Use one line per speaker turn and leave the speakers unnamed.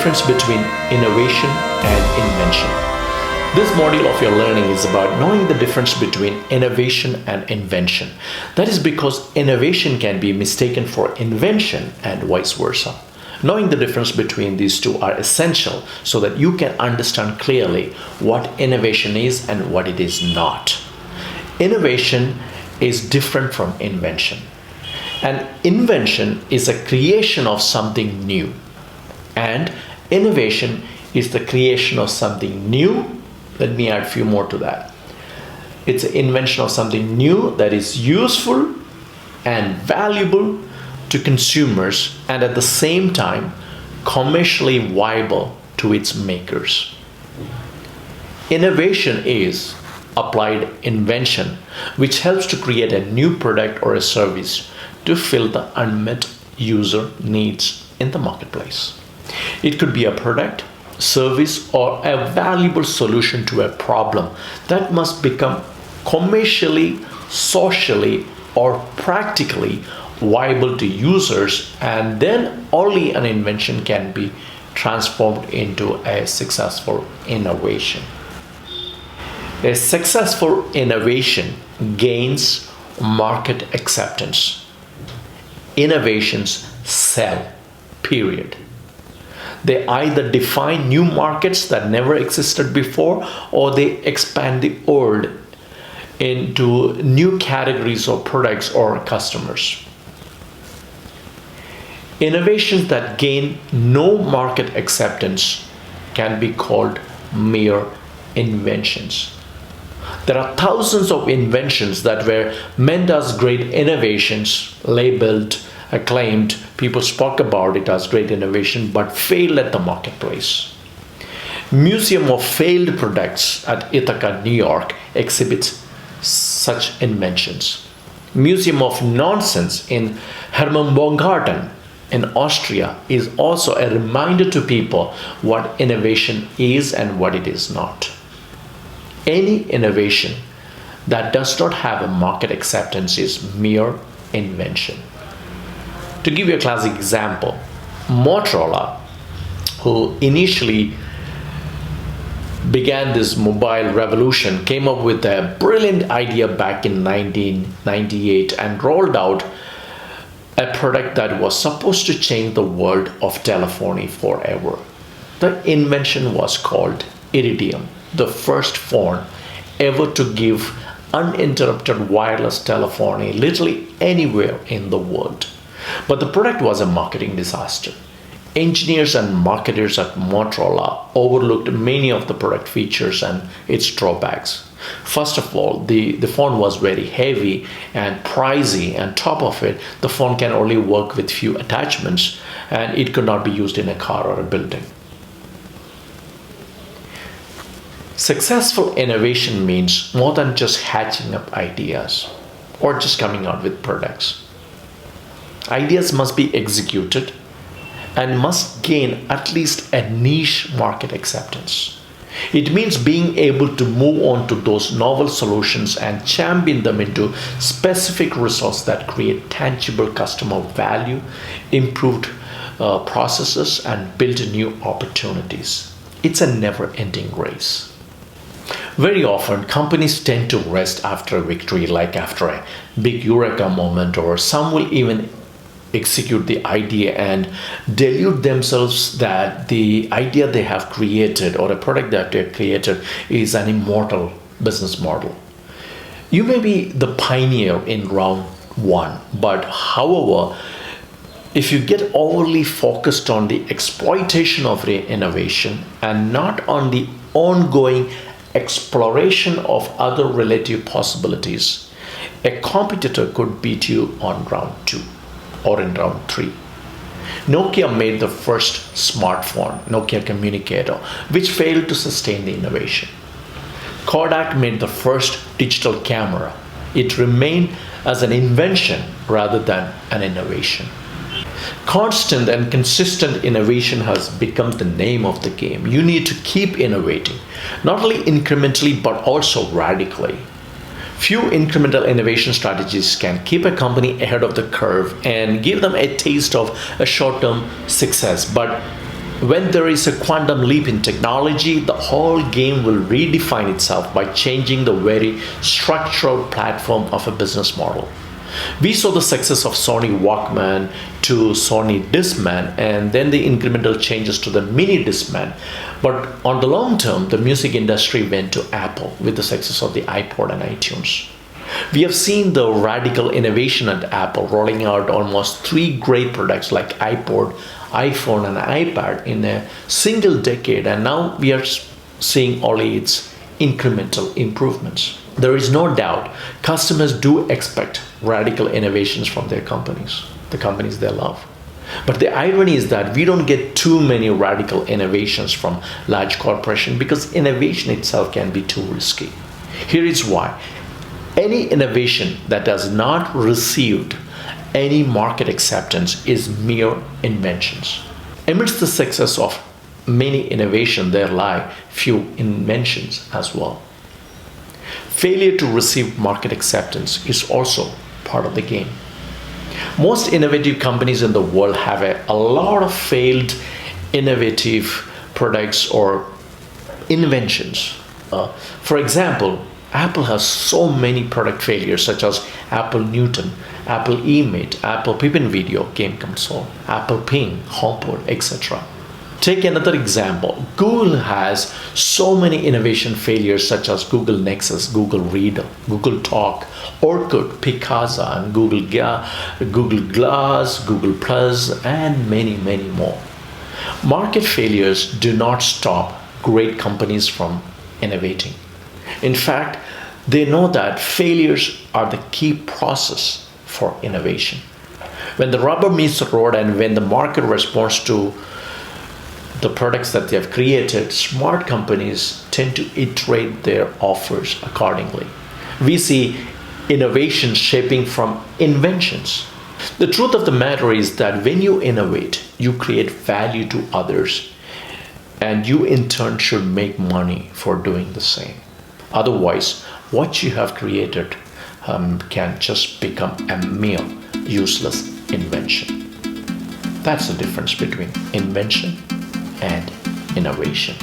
difference between innovation and invention. This module of your learning is about knowing the difference between innovation and invention. That is because innovation can be mistaken for invention and vice versa. Knowing the difference between these two are essential so that you can understand clearly what innovation is and what it is not. Innovation is different from invention. An invention is a creation of something new, and innovation is the creation of something new. Let me add a few more to that. It's an invention of something new that is useful and valuable to consumers and at the same time commercially viable to its makers. Innovation is applied invention, which helps to create a new product or a service to fill the unmet user needs in the marketplace. It could be a product, service, or a valuable solution to a problem that must become commercially, socially, or practically viable to users, and then only an invention can be transformed into a successful innovation. A successful innovation gains market acceptance. Innovations sell, period. They either define new markets that never existed before, or they expand the old into new categories of products or customers. Innovations that gain no market acceptance can be called mere inventions. There are thousands of inventions that were meant as great innovations, labeled, acclaimed, people spoke about it as great innovation, but failed at the marketplace. Museum of Failed Products at Ithaca, New York exhibits such inventions. Museum of Nonsense in Hermann in Austria is also a reminder to people what innovation is and what it is not. Any innovation that does not have a market acceptance is mere invention. To give you a classic example, Motorola, who initially began this mobile revolution, came up with a brilliant idea back in 1998 and rolled out a product that was supposed to change the world of telephony forever. The invention was called Iridium, the first phone ever to give uninterrupted wireless telephony literally anywhere in the world. But the product was a marketing disaster. Engineers and marketers at Motorola overlooked many of the product features and its drawbacks. First of all, the phone was very heavy and pricey, and top of it, the phone can only work with few attachments and it could not be used in a car or a building. Successful innovation means more than just hatching up ideas or just coming out with products. Ideas must be executed and must gain at least a niche market acceptance. It means being able to move on to those novel solutions and champion them into specific results that create tangible customer value, improved processes, and build new opportunities. It's a never-ending race. Very often, companies tend to rest after a victory, like after a big eureka moment, or some will even execute the idea and delude themselves that the idea they have created or a product that they have created is an immortal business model. You may be the pioneer in round one, but however, if you get overly focused on the exploitation of the innovation and not on the ongoing exploration of other relative possibilities, a competitor could beat you on round two or in round three. Nokia made the first smartphone, Nokia Communicator, which failed to sustain the innovation. Kodak made the first digital camera. It remained as an invention rather than an innovation. Constant and consistent innovation has become the name of the game. You need to keep innovating, not only incrementally but also radically. Few incremental innovation strategies can keep a company ahead of the curve and give them a taste of a short-term success, but When there is a quantum leap in technology, the whole game will redefine itself by changing the very structural platform of a business model. We saw the success of Sony Walkman to Sony Discman and then the incremental changes to the mini Discman. But on the long term, the music industry went to Apple with the success of the iPod and iTunes. We have seen the radical innovation at Apple, rolling out almost three great products like iPod, iPhone, and iPad in a single decade, and now we are seeing only its incremental improvements. There is no doubt customers do expect radical innovations from their companies, the companies they love. But the irony is that we don't get too many radical innovations from large corporations because innovation itself can be too risky. Here is why. Any innovation that does not receive any market acceptance is mere inventions. Amidst the success of many innovations, there lie few inventions as well. Failure to receive market acceptance is also part of the game. Most innovative companies in the world have a lot of failed innovative products or inventions. For example, Apple has so many product failures such as Apple Newton, Apple eMate, Apple Pippin Video game console, Apple Ping, HomePod, etc. Take another example. Google has so many innovation failures such as Google Nexus, Google Reader, Google Talk, Orkut, Picasa, and Google Glass, Google Plus, and many, many more. Market failures do not stop great companies from innovating. In fact, they know that failures are the key process for innovation. When the rubber meets the road and when the market responds to the products that they have created, smart companies tend to iterate their offers accordingly. We see innovation shaping from inventions. The truth of the matter is that when you innovate, you create value to others, and you in turn should make money for doing the same. Otherwise, what you have created can just become a mere useless invention. That's the difference between invention and innovation.